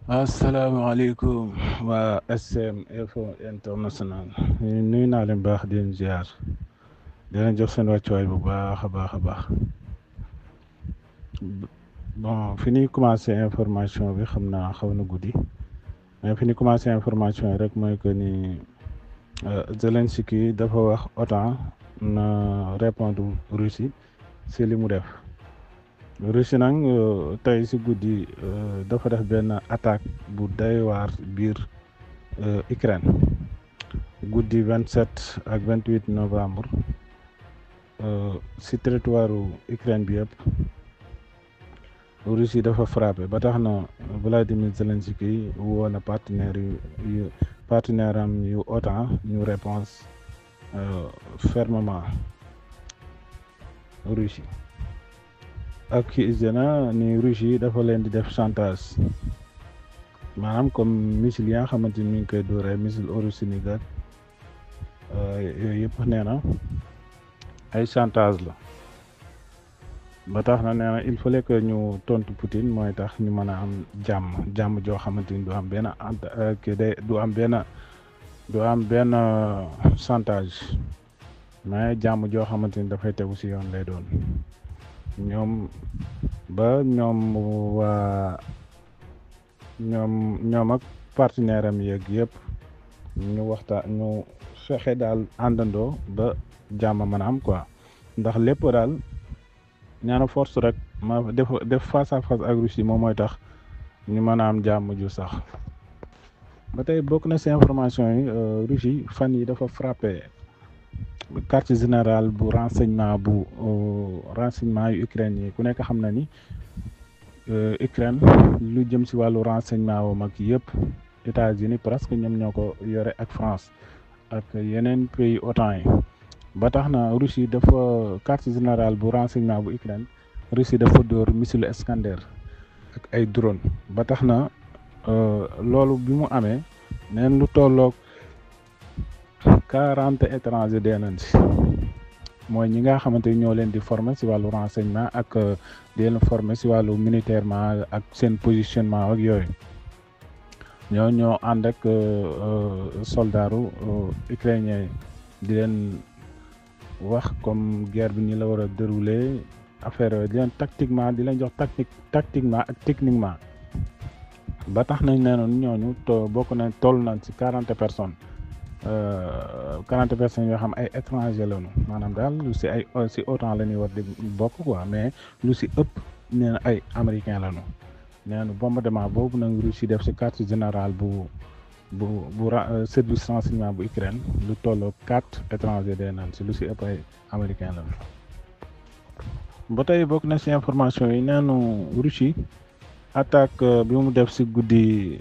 asalaamaaleykum waa SCM Info International nuyu naa leen baax di leen ziar di leen jox seen wàccuwaay bu baax a baax a baax bon fi ñuy commencé information bi xam naa xaw na guddi mais fi ñuy commencé information yi rek mooy que ni Zelensky dafa wax OTAN na répondre Russie si li mu def. Russie nag tey si guddi dafa def benn attaque bu doy waar biir Ukraine guddi 27 ak 28 novembre si territoire Ukraine bi yëpp Russie dafa frappé ba tax na Vladimir Zelensky woo na partenaire am yu OTAN ñu réponse fermement Russie. accusé na ni Russie dafa leen di def chantage maanaam comme missile yi nga xamante ni mi ngi koy dóoree missile Oro-Shnikar yooyu yëpp nee na ay chantage la ba tax na nee na il fallait que ñu tontu Poutine mooy tax ñu mën a am jàmm joo xamante ni du am benn du am benn chantage mais jàmm joo xamante ni dafay tegu si yoon lay doon. ñoom ak partenaire am yeeg yëpp ñu fexe daal àndandoo ba jàmm mën a am quoi ndax lépp daal ñaana force rek ma def face à face ak Russie moom mooy tax ñu mën a am jàmm ju sax ba tey bokk na ci information yi Russie fan yi dafa frappé quartier général bu renseignement yu Ukraine yi ku nekk xam na ni Ukraine lu jëm ci wàllu renseignement wu mag yëpp États-Unis presque ñoom ñoo ko yore ak France ak yeneen pays OTAN yi ba tax na Russie dafa quartier général bu renseignement bu Ukraine Russie dafa dóor missile Iskander ak ay drone ba tax na loolu bi mu amee neen lu tolloog 40 étrangers dee nañ si mooy ñi nga xamante ni ñoo leen di former si wàllu renseignement ak di leen former si wàllu militairement ak seen positionnement ak yooyu ñoo ànd ak soldaaru ukrainien yi di leen wax comme guerre bi ni la war a dérouler affaire yooyu di leen di leen jox tactiquement ak techniquement ba tax nañ ne noonu ñooñu bokk nañ toll nañ si 40 personnes. 40 personnes yoo xam ay étranger lañu maanaam daal lu si ay si OTAN la ñuy war di bokk quoi mais lu si ëpp nee na ay américain lañu nee na bombardement boobu nag Russie def si quartier général bu service renseignement bu Ukraine lu tolloo 4 étrangers dee naan si lu si ëpp ay américain lañu ba tey bokk na si information yi neenu Russie attaque bi mu def si guddi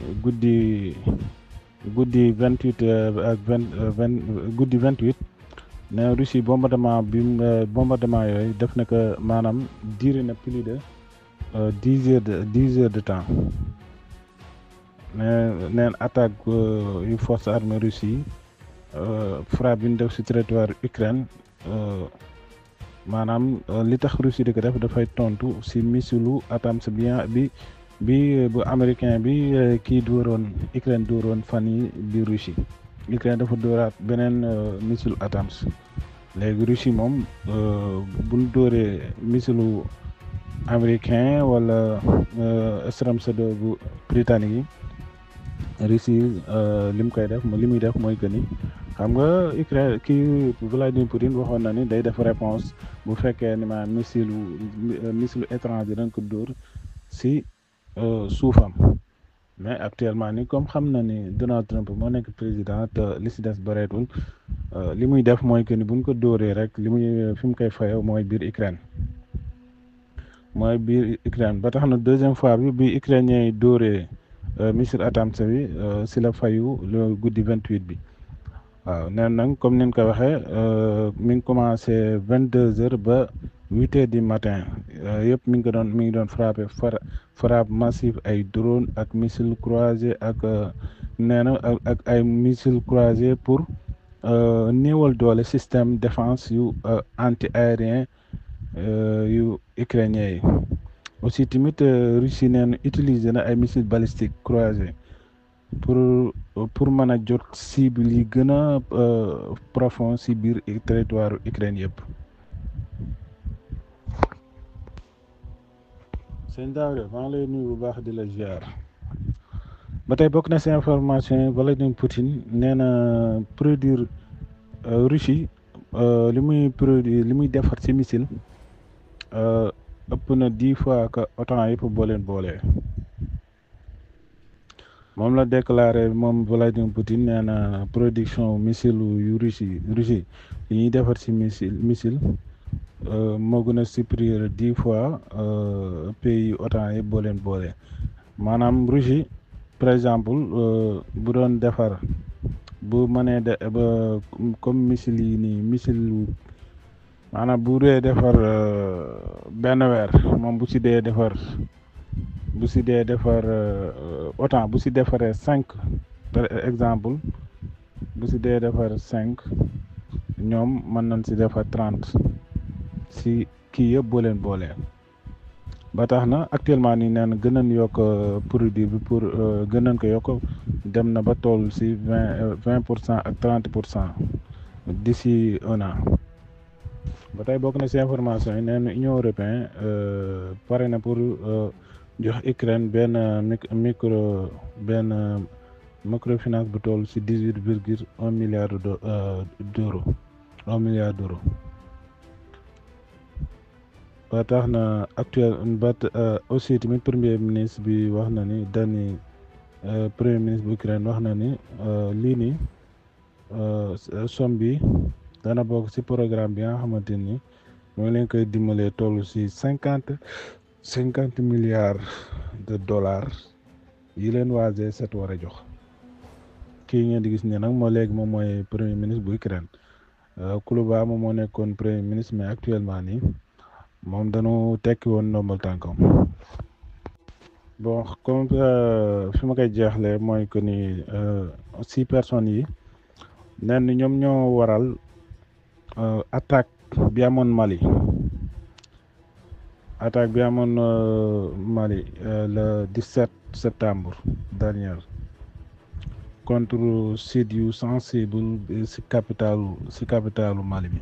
28 ak 28 ne Russie bombardement yooyu def na ko maanaam duré na plus de 10 heures de temps neen attaque yu force armée Russie frappe bi ñu def si territoire Ukraine maanaam li tax Russie di ko def dafay tontu si missilu Atams bi bu américain bi kii dóoroon Ukraine dóoroon fan yi bi Russie Ukraine dafa dóoraat beneen missile Atams léegi Russie moom buñ dóoree missilu américain wala Storm Shadow bu britannique yi Russie li muy def mooy que ni xam nga Ukraine kii Vladimir Poutine waxoon na ni day def réponse bu fekkee ni ma missile étranger dañ ko dóor si suufam mais actuellement ni comme xam na ni Donald Trump moo nekk président te li si des bareetul li muy def mooy que ni buñ ko dóoree rek fi mu koy fayoo mooy biir Ukraine ba tax na deuxième fois bi ukrainien yi dóoree missile Atams bi si la fayu le guddi 28 bi waaw neen nag comme ni ñu ko waxee mi ngi commencé 22 heures ba 8 heures du matin yëpp mi ngi doon frappe massive ay drone ak missile croisé ak nee na ak ay missile croisé pour néewal doole système défense yu anti aérien yu ukrainien yi aussi tamit Russie nee na utiliser na ay missiles balistiques croisés pour mën a jot cible yi gën a profond si biir territoire Ukraine yëpp. sëñ Daouda maa ngi lay nuyu bu baax di la ziar ba tey bokk na si information yi Vladimir Poutine nee na produire Russie li muy defar ci missile ëpp na 10 fois que OTAN yëpp boo leen boolee. moom la déclaré moom Vladimir Poutine nee na production missile yu Russie li ñuy defar ci missile moo gën a supérieur 10 fois pays OTAN yi boo leen boolee. maanaam Russie par exemple bu doon defar bu mënee ba comme missile yi nii missile maanaam bu dee defar benn weer moom bu si dee defar OTAN bu si defaree 5 par exemple bu si dee defar 5 ñoom mën nañ si defar 30 si kii yëpp boo leen boolee. ba tax na actuellement nii nee na gën nañ yokk produit bi pour gën nañ ko yokk dem na ba toll si 20% ak 30% d'ici un an. ba tey bokk na si information yi nee na Union européenne pare na pour jox Ukraine benn microfinance bu toll si 18,1 milliard d'euros 1 milliard d'euros. ba tax na aussi tamit premier ministre bi wax na ni premier ministre bu Ukraine wax na ni lii nii somme bi dana bokk ci programme bi nga xamante ni moo leen koy dimbalee toll ci 50 milliards de dollars yi leen waa G7 war a jox. kii ngeen di gis ne nag moom mooy premier ministre bu Ukraine Kuleba moom moo nekkoon premier ministre mais actuellement nii moom dañu tekki woon ndombal tànkam. bon comme fi ma koy jeexlee mooy que ni 6 personnes yi nen ñoom ñoo waral attaque bi amoon Mali le 17 septembre dernier contre site yu sensible si capitalu Mali bi.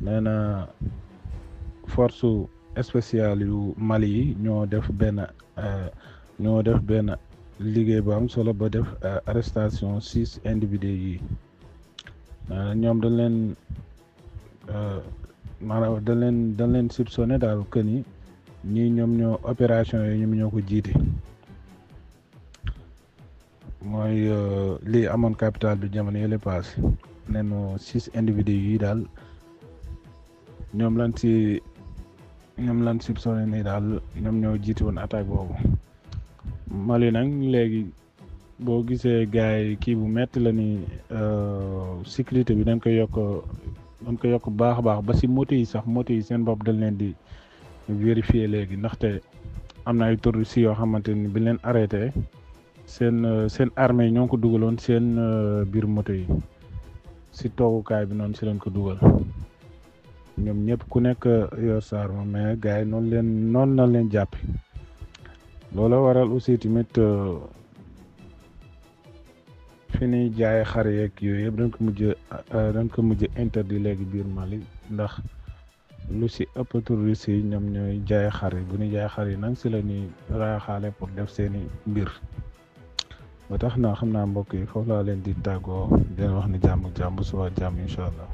nee na force spéciale yu Mali yi ñoo def benn liggéey bu am solo ba def arrestation 6 individus yi. ñoom dañ leen soupçonné daal que ni ñii ñoom ñoo opération yi ñoom ñoo ko jiite. mooy lii amoon capital bi jamono yële paase nee na 6 individus yi daal ñoom lan soupçonné ni daal ñoom ñoo jiite woon attaque boobu. Mali nag léegi boo gisee gars yi kii bu metti la ni sécurité bi dañ koy yokk baax a baax ba si moto yi seen bopp dañ leen di vérifier léegi ndaxte am na ay terroristes yoo xamante ni bi leen arrêté seen armée yi ñoo ko dugaloon seen biir moto yi si toogukaay bi noonu si leen ko dugal ñoom ñëpp ku nekk yor sa arme mais gars yi noonu na leen jàppe. loola waral aussi tamit fi ñuy jaay xar yeeg yooyu yëpp dañ ko mujj interdit léegi biir Mali ndax lu si ëpp touriste yi ñoom ñooy jaay xar yi bu ñuy jaay xar yi nag si la ñuy raaxaale pour def seeni mbir. ba tax na xam naa mbokk yi foofu laa leen di tàggoo di leen wax ni jàmm suba jàmm incha allah.